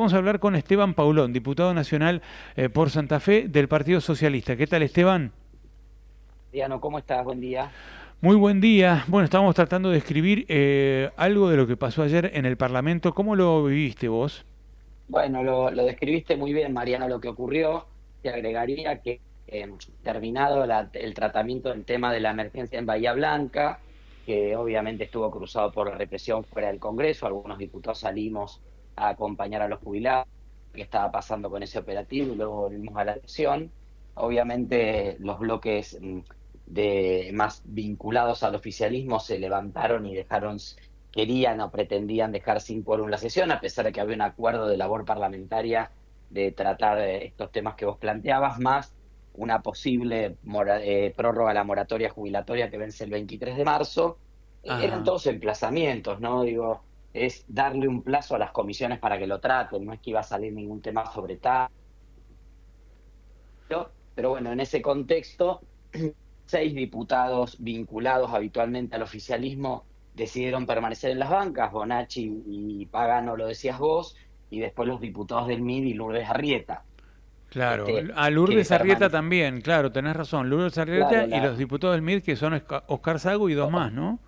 Vamos a hablar con Esteban Paulón, diputado nacional por Santa Fe del Partido Socialista. ¿Qué tal, Esteban? Diano, ¿cómo estás? Buen día. Muy buen día. Bueno, estábamos tratando de escribir algo de lo que pasó ayer en el Parlamento. ¿Cómo lo viviste vos? Bueno, lo describiste muy bien, Mariano, lo que ocurrió. Te agregaría que terminado el tratamiento del tema de la emergencia en Bahía Blanca, que obviamente estuvo cruzado por la represión fuera del Congreso, algunos diputados salimos a acompañar a los jubilados, qué estaba pasando con ese operativo, y luego volvimos a la sesión. Obviamente los bloques más vinculados al oficialismo se levantaron y querían o pretendían dejar sin quórum la sesión, a pesar de que había un acuerdo de labor parlamentaria de tratar estos temas que vos planteabas, más una posible prórroga a la moratoria jubilatoria que vence el 23 de marzo. Eran Ajá. todos emplazamientos, ¿no? Digo, es darle un plazo a las comisiones para que lo traten, no es que iba a salir ningún tema sobre tal, pero bueno, en ese contexto, 6 diputados vinculados habitualmente al oficialismo decidieron permanecer en las bancas, Bonacci y Pagano, lo decías vos, y después los diputados del MID y Lourdes Arrieta, Claro. este, A que Lourdes Arrieta permanecen. también, claro, tenés razón. Lourdes Arrieta Claro, y los diputados del MID, que son Oscar Sago y dos más, ¿no?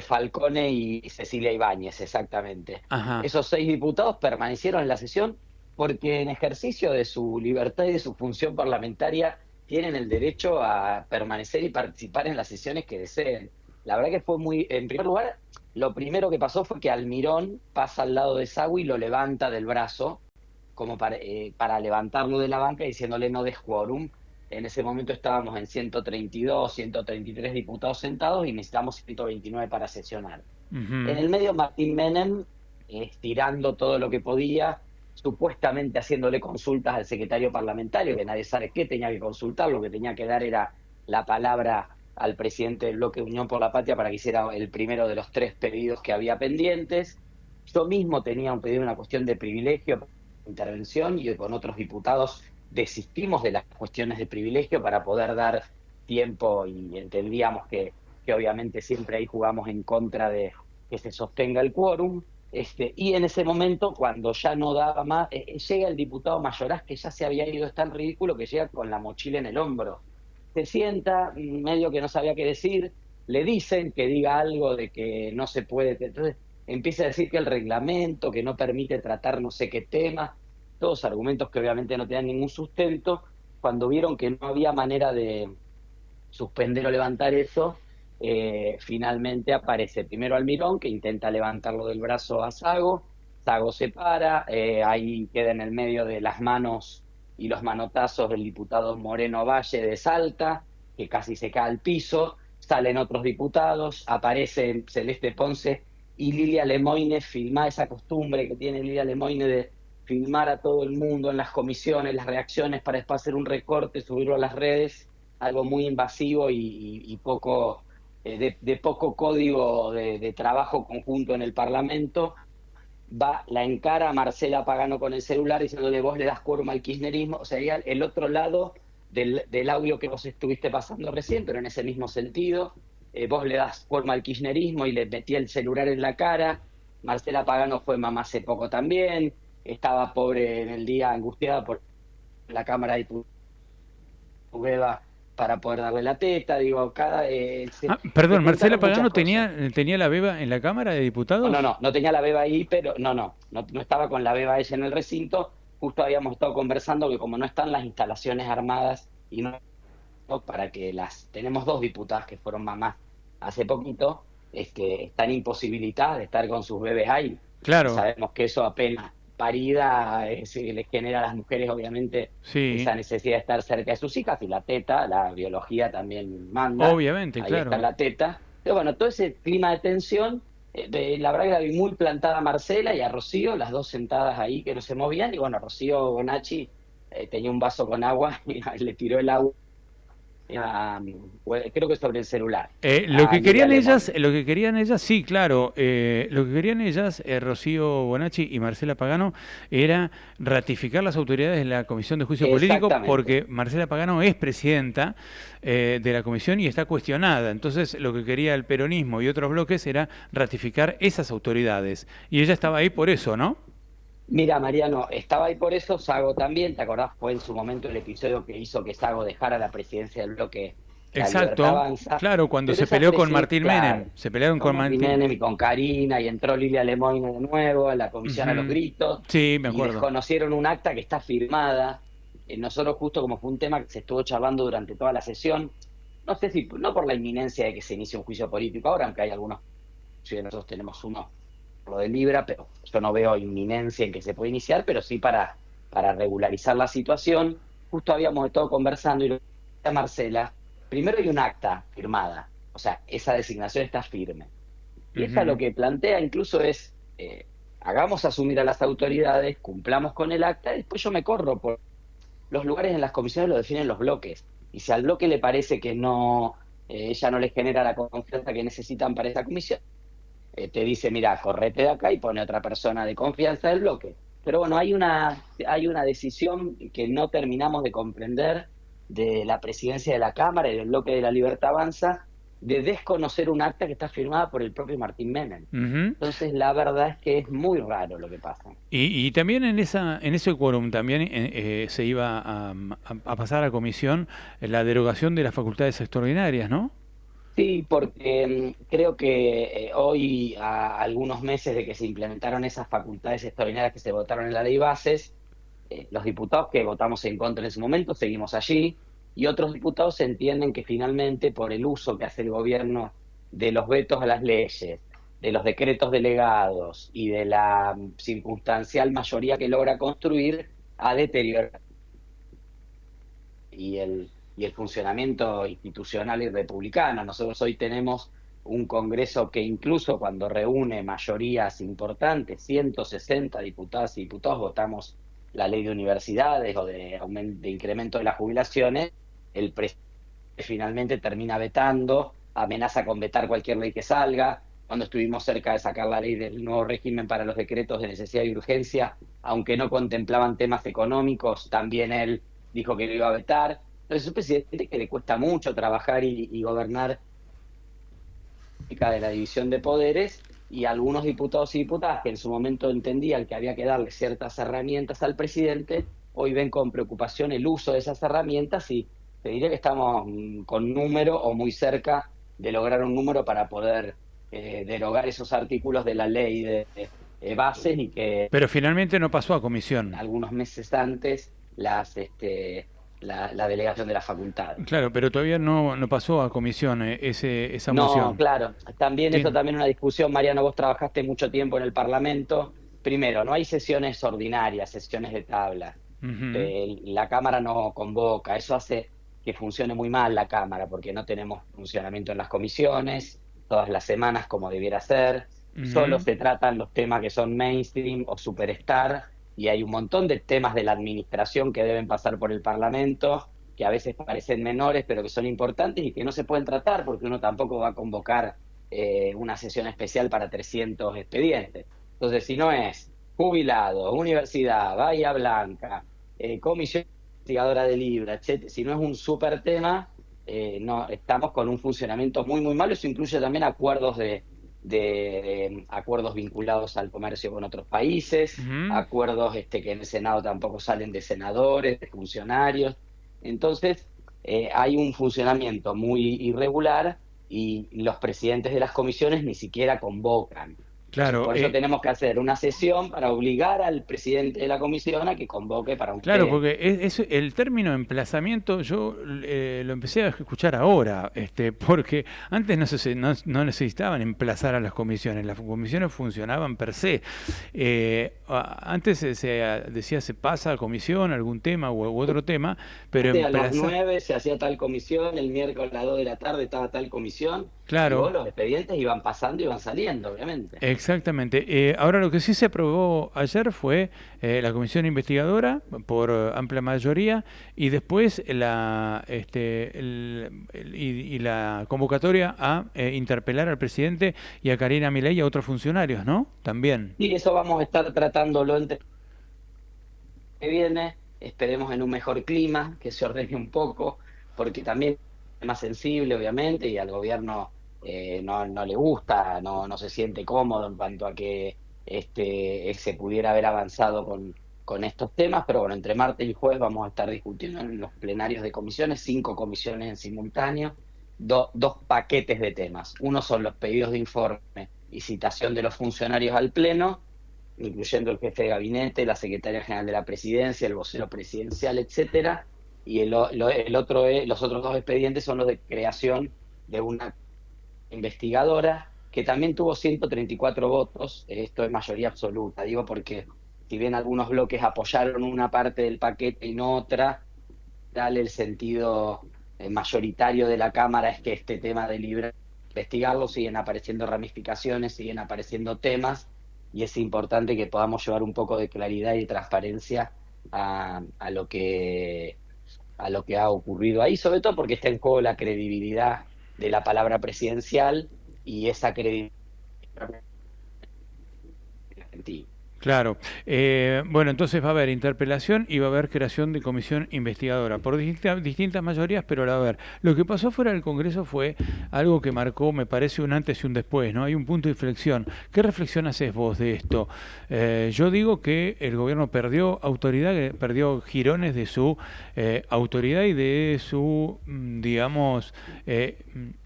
Falcone y Cecilia Ibáñez, exactamente. Ajá. Esos 6 diputados permanecieron en la sesión porque en ejercicio de su libertad y de su función parlamentaria tienen el derecho a permanecer y participar en las sesiones que deseen. La verdad que fue muy, en primer lugar, lo primero que pasó fue que Almirón pasa al lado de Sagui y lo levanta del brazo, como para levantarlo de la banca diciéndole no des quórum. En ese momento estábamos en 132, 133 diputados sentados y necesitamos 129 para sesionar. En Ujú. el medio, Martín Menem, estirando todo lo que podía, supuestamente haciéndole consultas al secretario parlamentario, que nadie sabe qué tenía que consultar, lo que tenía que dar era la palabra al presidente del bloque Unión por la Patria para que hiciera el primero de los 3 pedidos que había pendientes. Yo mismo tenía un pedido, una cuestión de privilegio, intervención, y con otros diputados desistimos de las cuestiones de privilegio para poder dar tiempo y entendíamos que obviamente siempre ahí jugamos en contra de que se sostenga el quórum. Y en ese momento, cuando ya no daba más, llega el diputado Mayorás, que ya se había ido, es tan ridículo que llega con la mochila en el hombro. Se sienta, medio que no sabía qué decir, le dicen que diga algo de que no se puede. Entonces empieza a decir que el reglamento, que no permite tratar no sé qué tema, todos argumentos que obviamente no tenían ningún sustento. Cuando vieron que no había manera de suspender o levantar eso, finalmente aparece primero Almirón, que intenta levantarlo del brazo a Sago. Sago se para, ahí queda en el medio de las manos y los manotazos del diputado Moreno Valle de Salta, que casi se cae al piso. Salen otros diputados, aparece Celeste Ponce y Lilia Lemoine, filma esa costumbre que tiene Lilia Lemoine de filmar a todo el mundo en las comisiones, las reacciones, para después hacer un recorte, subirlo a las redes, algo muy invasivo y poco, de poco código de trabajo conjunto en el Parlamento. La encara a Marcela Pagano con el celular diciéndole vos le das quórum al kirchnerismo, o sea, el otro lado del audio que vos estuviste pasando recién, pero en ese mismo sentido. Vos le das quórum al kirchnerismo y le metí el celular en la cara. Marcela Pagano fue mamá hace poco también, estaba pobre en el día, angustiada por la Cámara de Diputados para poder darle la teta. Digo, Ah, se perdón, Marcela juntaron muchas Pagano cosas. tenía la beba en la Cámara de Diputados. No tenía la beba ahí, pero no estaba con la beba ella en el recinto. Justo habíamos estado conversando que como no están las instalaciones armadas y no para que tenemos 2 diputadas que fueron mamás hace poquito, están imposibilitadas de estar con sus bebés ahí. Y Claro, sabemos que eso apenas parida les genera a las mujeres obviamente sí, esa necesidad de estar cerca de sus hijas, y la teta, la biología también manda, obviamente, ahí está claro. la teta. Pero bueno, todo ese clima de tensión, la verdad que la vi muy plantada a Marcela y a Rocío, las dos sentadas ahí que no se movían, y bueno, Rocío Bonacci tenía un vaso con agua y le tiró el agua, creo que sobre el celular, Lo a que Lilia querían ellas, Lemoyne. sí, claro, lo que querían ellas, Rocío Bonacci y Marcela Pagano, era ratificar las autoridades de la Comisión de Juicio Político, Exactamente. porque Marcela Pagano es presidenta de la comisión y está cuestionada. Entonces, lo que quería el peronismo y otros bloques era ratificar esas autoridades. Y ella estaba ahí por eso, ¿no? Mira, Mariano, estaba ahí por eso, Sago también, ¿te acordás? Fue en su momento el episodio que hizo que Sago dejara la presidencia del bloque La Libertad Exacto, Avanza, claro, cuando pero se esa peleó con presidencia, Martín claro, Menem, se pelearon con con Martín Martín. Menem y con Karina, y entró Lilia Lemoyne de nuevo a la comisión a los Ujú. gritos, Sí, me y acuerdo. desconocieron un acta que está firmada. Nosotros justo como fue un tema que se estuvo charlando durante toda la sesión, no sé si, no por la inminencia de que se inicie un juicio político ahora, aunque hay algunos, si nosotros tenemos uno lo de Libra, pero yo no veo inminencia en que se pueda iniciar, pero sí para regularizar la situación. Justo habíamos estado conversando y lo decía Marcela, primero hay un acta firmada, o sea, esa designación está firme. Y ella lo Ujú. que plantea incluso es, hagamos asumir a las autoridades, cumplamos con el acta, y después yo me corro, por los lugares en las comisiones lo definen los bloques. Y si al bloque le parece que no, ella no les genera la confianza que necesitan para esa comisión, te dice, mira, correte de acá y pone a otra persona de confianza del bloque. Pero bueno, hay una decisión que no terminamos de comprender de la presidencia de la Cámara y del bloque de la Libertad Avanza de desconocer un acta que está firmada por el propio Martín Menem. Ujú. Entonces, la verdad es que es muy raro lo que pasa. Y también en ese quórum también se iba a pasar a comisión la derogación de las facultades extraordinarias, ¿no? Sí, porque creo que hoy, a algunos meses de que se implementaron esas facultades extraordinarias que se votaron en la ley bases, los diputados que votamos en contra en ese momento seguimos allí y otros diputados entienden que finalmente por el uso que hace el gobierno de los vetos a las leyes, de los decretos delegados y de la circunstancial mayoría que logra construir, ha deteriorado y el funcionamiento institucional y republicano. Nosotros hoy tenemos un Congreso que incluso cuando reúne mayorías importantes, 160 diputadas y diputados, votamos la ley de universidades o de incremento de las jubilaciones, el presidente finalmente termina vetando, amenaza con vetar cualquier ley que salga. Cuando estuvimos cerca de sacar la ley del nuevo régimen para los decretos de necesidad y urgencia, aunque no contemplaban temas económicos, también él dijo que lo iba a vetar. Entonces es un presidente que le cuesta mucho trabajar y gobernar de la división de poderes, y algunos diputados y diputadas que en su momento entendían que había que darle ciertas herramientas al presidente, hoy ven con preocupación el uso de esas herramientas y te diría que estamos con número o muy cerca de lograr un número para poder derogar esos artículos de la ley de bases y que Pero finalmente no pasó a comisión. algunos meses antes la delegación de las facultades. Claro, pero todavía no pasó a comisión esa No, moción. claro, también eso Tien- también es una discusión, Mariano, vos trabajaste mucho tiempo en el Parlamento. Primero, no hay sesiones ordinarias, sesiones de tabla. Ujú. La Cámara no convoca, eso hace que funcione muy mal la Cámara, porque no tenemos funcionamiento en las comisiones, todas las semanas como debiera ser, solo Ujú. se tratan los temas que son mainstream o superstar, y hay un montón de temas de la administración que deben pasar por el Parlamento que a veces parecen menores, pero que son importantes y que no se pueden tratar porque uno tampoco va a convocar una sesión especial para 300 expedientes. Entonces, si no es jubilado, universidad, Bahía Blanca, comisión investigadora de Libra, etc., si no es un súper tema, no, estamos con un funcionamiento muy, muy malo. Eso incluye también acuerdos de acuerdos vinculados al comercio con otros países, Ujú. acuerdos que en el Senado tampoco salen de senadores, de funcionarios. Entonces, hay un funcionamiento muy irregular y los presidentes de las comisiones ni siquiera convocan. Entonces, Claro, por eso tenemos que hacer una sesión para obligar al presidente de la comisión a que convoque para un claro, pleno. porque el término emplazamiento yo lo empecé a escuchar ahora, porque antes no necesitaban emplazar a las comisiones, las comisiones funcionaban per se. Antes decía se pasa a comisión algún tema u otro tema, pero A las emplaza, 9 se hacía tal comisión, el miércoles a las 2 de la tarde estaba tal comisión, y vos claro. los expedientes iban pasando y iban saliendo, obviamente. Exactamente. Ahora lo que sí se aprobó ayer fue la comisión investigadora por amplia mayoría y después y la convocatoria a interpelar al presidente y a Karina Milei y a otros funcionarios, ¿no? También. Y eso vamos a estar tratándolo entre que viene, esperemos en un mejor clima, que se ordene un poco, porque también es más sensible, obviamente, y al gobierno no le gusta, no se siente cómodo en cuanto a que se pudiera haber avanzado con estos temas, pero bueno, entre martes y jueves vamos a estar discutiendo en los plenarios de comisiones, 5 comisiones en simultáneo, dos paquetes de temas. Uno son los pedidos de informe y citación de los funcionarios al Pleno, incluyendo el jefe de gabinete, la secretaria general de la presidencia, el vocero presidencial, etcétera. Y los otros dos expedientes son los de creación de una investigadora que también tuvo 134 votos. Esto es mayoría absoluta, digo porque si bien algunos bloques apoyaron una parte del paquete y no otra, dale el sentido mayoritario de la Cámara es que este tema de libre investigarlo, siguen apareciendo ramificaciones, siguen apareciendo temas, y es importante que podamos llevar un poco de claridad y transparencia a lo que ha ocurrido ahí, sobre todo porque está en juego la credibilidad de la palabra presidencial y esa credibilidad argentina. Claro. Bueno, entonces va a haber interpelación y va a haber creación de comisión investigadora por distintas mayorías, pero la va a haber. Lo que pasó fuera del Congreso fue algo que marcó, me parece, un antes y un después, ¿no? Hay un punto de inflexión. ¿Qué reflexión haces vos de esto? Yo digo que el gobierno perdió autoridad, perdió girones de su autoridad y de su, digamos,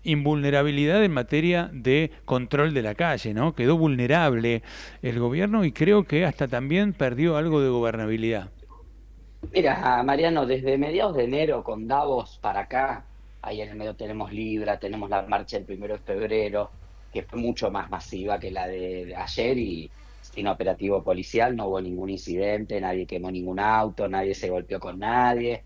invulnerabilidad en materia de control de la calle, ¿no? Quedó vulnerable el gobierno y creo que hasta también perdió algo de gobernabilidad. Mira, Mariano, desde mediados de enero con Davos para acá, ahí en el medio tenemos Libra, tenemos la marcha del 1 de febrero, que fue mucho más masiva que la de ayer y sin operativo policial, no hubo ningún incidente, nadie quemó ningún auto, nadie se golpeó con nadie.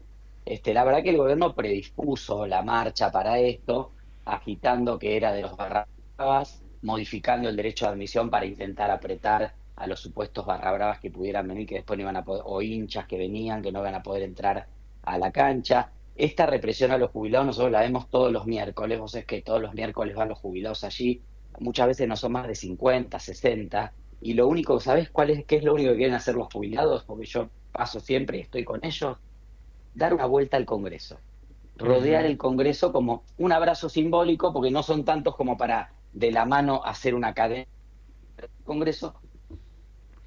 La verdad que el gobierno predispuso la marcha para esto, agitando que era de los barra bravas, modificando el derecho de admisión para intentar apretar a los supuestos barra bravas que pudieran venir, que después no iban a poder, o hinchas que venían, que no iban a poder entrar a la cancha. Esta represión a los jubilados nosotros la vemos todos los miércoles, vos sabés que todos los miércoles van los jubilados allí, muchas veces no son más de 50, 60, y lo único, ¿sabés qué es lo único que quieren hacer los jubilados? Porque yo paso siempre y estoy con ellos, dar una vuelta al Congreso, rodear Ujú. el Congreso como un abrazo simbólico, porque no son tantos como para de la mano hacer una cadena del Congreso,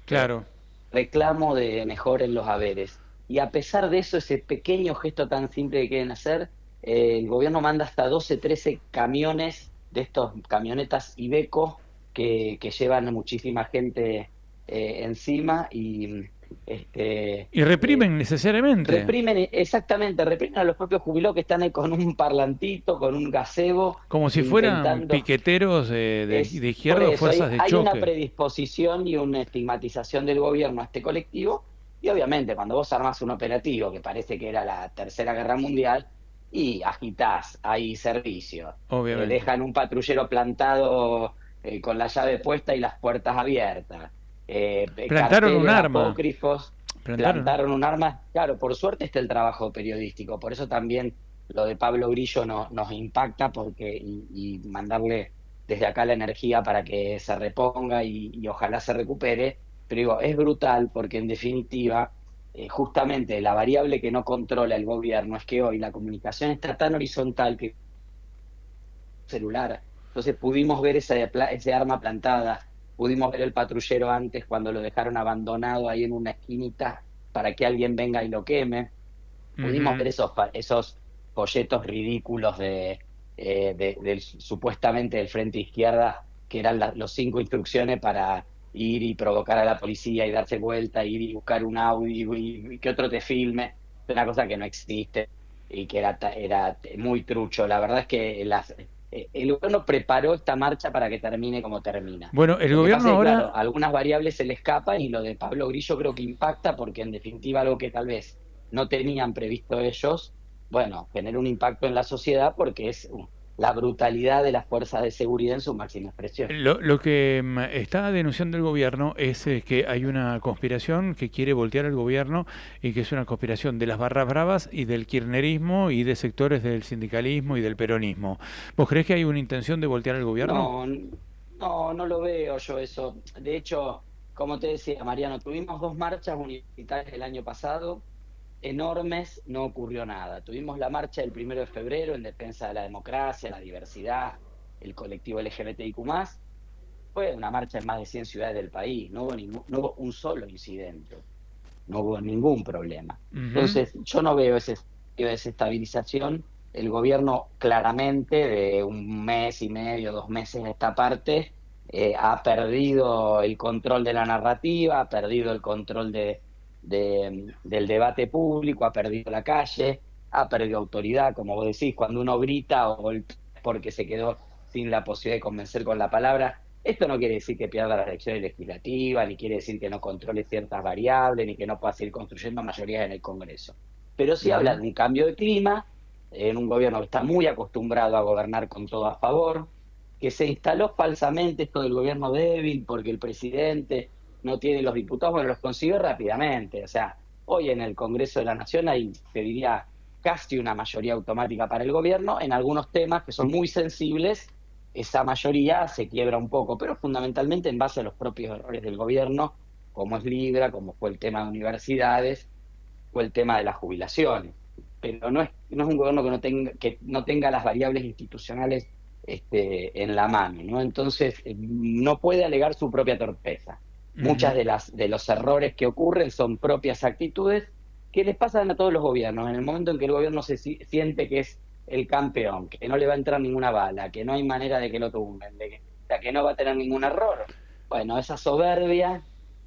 Claro. reclamo de mejora en los haberes. Y a pesar de eso, ese pequeño gesto tan simple que quieren hacer, el gobierno manda hasta 12, 13 camiones de estos camionetas Iveco que llevan a muchísima gente encima y este, Y eh, reprimen necesariamente, reprimen, exactamente, reprimen a los propios jubilados que están ahí con un parlantito, con un gazebo, como si fueran intentando. piqueteros Es de por izquierda o eso, fuerzas de hay una choque. predisposición y una estigmatización del gobierno a este colectivo, y obviamente cuando vos armás un operativo que parece que era la Tercera Guerra Mundial, y agitás ahí servicio, Obviamente. dejan un patrullero plantado con la llave puesta y las puertas abiertas, Plantaron un carteles arma. apócrifos, Plantaron. plantaron un arma. Claro, por suerte está el trabajo periodístico, por eso también lo de Pablo Grillo nos impacta porque y mandarle desde acá la energía para que se reponga y ojalá se recupere, pero digo, es brutal porque en definitiva, justamente la variable que no controla el gobierno es que hoy la comunicación está tan horizontal que celular, entonces pudimos ver ese arma plantada, pudimos ver el patrullero antes cuando lo dejaron abandonado ahí en una esquinita para que alguien venga y lo queme, pudimos Ujú. ver esos folletos ridículos del supuestamente del Frente Izquierda, que eran los 5 instrucciones para ir y provocar a la policía y darse vuelta, ir y buscar un audio y que otro te filme, una cosa que no existe y que era muy trucho. La verdad es que el gobierno preparó esta marcha para que termine como termina. Bueno, el Lo que gobierno pasa es que, ahora. claro, algunas variables se le escapan y lo de Pablo Grillo creo que impacta porque en definitiva algo que tal vez no tenían previsto ellos, bueno, genera un impacto en la sociedad porque es la brutalidad de las fuerzas de seguridad en su máxima expresión. Lo que está denunciando el gobierno es que hay una conspiración que quiere voltear al gobierno y que es una conspiración de las barras bravas y del kirchnerismo y de sectores del sindicalismo y del peronismo. ¿Vos creés que hay una intención de voltear al gobierno? No, no, no lo veo yo eso. De hecho, como te decía, Mariano, tuvimos 2 marchas universitarias el año pasado, enormes, no ocurrió nada. Tuvimos la marcha del 1 de febrero en defensa de la democracia, la diversidad, el colectivo LGBTIQ+, fue una marcha en más de 100 ciudades del país, no hubo un solo incidente, no hubo ningún problema. Ujú. Entonces, yo no veo ese sentido de desestabilización. El gobierno claramente de un mes y medio, 2 meses a esta parte, ha perdido el control de la narrativa, ha perdido el control del debate público, ha perdido la calle, ha perdido autoridad, como vos decís, cuando uno grita o golpea porque se quedó sin la posibilidad de convencer con la palabra. Esto no quiere decir que pierda las elecciones legislativas, ni quiere decir que no controle ciertas variables, ni que no pueda seguir construyendo mayorías en el Congreso. Pero sí habla Ujú. de un cambio de clima, en un gobierno que está muy acostumbrado a gobernar con todo a favor, que se instaló falsamente esto del gobierno débil porque el presidente no tiene los diputados, bueno, los consiguió rápidamente. O sea, hoy en el Congreso de la Nación hay, se diría, casi una mayoría automática para el gobierno. En algunos temas que son muy sensibles, esa mayoría se quiebra un poco, pero fundamentalmente en base a los propios errores del gobierno, como es Libra, como fue el tema de universidades, fue el tema de las jubilaciones. Pero no es un gobierno que no tenga las variables institucionales en la mano, ¿no? Entonces, no puede alegar su propia torpeza. Muchas Ujú. de los errores que ocurren son propias actitudes que les pasan a todos los gobiernos. En el momento en que el gobierno siente que es el campeón, que no le va a entrar ninguna bala, que no hay manera de que lo tumben, que no va a tener ningún error, bueno, esa soberbia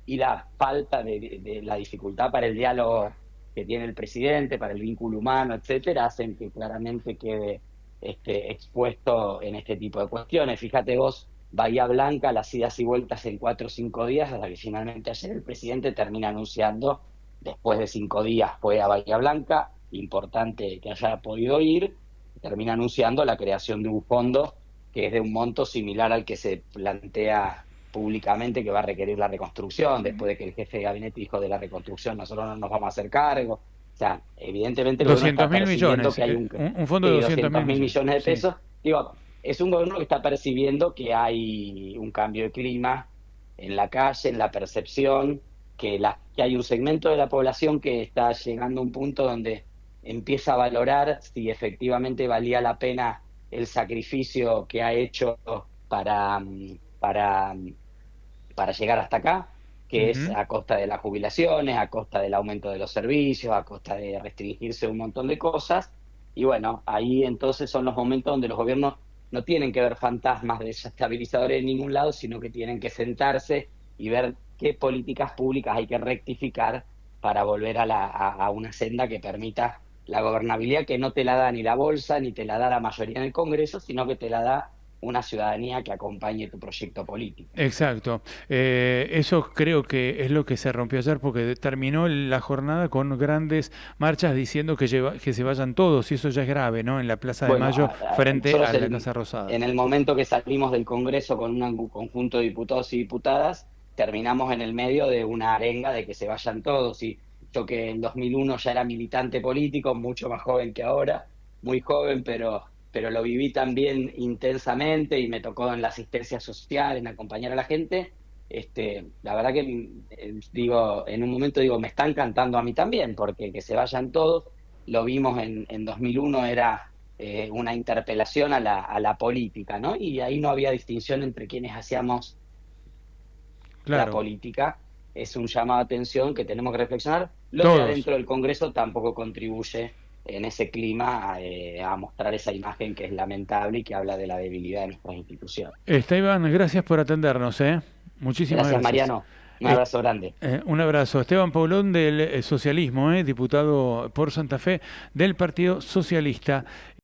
y la falta de la dificultad para el diálogo que tiene el presidente, para el vínculo humano, etcétera, hacen que claramente quede expuesto en este tipo de cuestiones. Fíjate vos, Bahía Blanca, las idas y vueltas en 4 o 5 días, hasta que finalmente ayer el presidente termina anunciando, después de 5 días fue a Bahía Blanca, importante que haya podido ir, termina anunciando la creación de un fondo que es de un monto similar al que se plantea públicamente que va a requerir la reconstrucción, después de que el jefe de gabinete dijo de la reconstrucción, nosotros no nos vamos a hacer cargo. O sea, evidentemente el gobierno está 200.000 percibiendo millones, que hay un fondo de sí, 200 200 mil mil millones, millones de sí. pesos. Digo, es un gobierno que está percibiendo que hay un cambio de clima en la calle, en la percepción, que hay un segmento de la población que está llegando a un punto donde empieza a valorar si efectivamente valía la pena el sacrificio que ha hecho para, para llegar hasta acá, que es Ujú. a costa de las jubilaciones, a costa del aumento de los servicios, a costa de restringirse un montón de cosas. Y bueno, ahí entonces son los momentos donde los gobiernos no tienen que ver fantasmas desestabilizadores en ningún lado, sino que tienen que sentarse y ver qué políticas públicas hay que rectificar para volver a una senda que permita la gobernabilidad que no te la da ni la bolsa, ni te la da la mayoría en el Congreso, sino que te la da una ciudadanía que acompañe tu proyecto político. Exacto. Eso creo que es lo que se rompió ayer porque terminó la jornada con grandes marchas diciendo que se vayan todos y eso ya es grave, ¿no? En la Plaza de Bueno, Mayo frente nosotros a la Casa Rosada. en el momento que salimos del Congreso con un conjunto de diputados y diputadas, terminamos en el medio de una arenga de que se vayan todos. Y yo que en 2001 ya era militante político, mucho más joven que ahora, muy joven, pero lo viví también intensamente y me tocó en la asistencia social, en acompañar a la gente. La verdad que digo, en un momento digo, me están cantando a mí también, porque que se vayan todos, lo vimos en 2001, era una interpelación a la política, ¿no? Y ahí no había distinción entre quienes hacíamos la Claro, política. Es un llamado de atención que tenemos que reflexionar. Lo de todos. adentro del Congreso tampoco contribuye en ese clima a mostrar esa imagen que es lamentable y que habla de la debilidad de nuestras instituciones. Esteban, gracias por atendernos, ¿eh? Muchísimas Gracias, gracias. Mariano. Un Eh, abrazo grande. un abrazo. Esteban Paulón del socialismo, diputado por Santa Fe del Partido Socialista.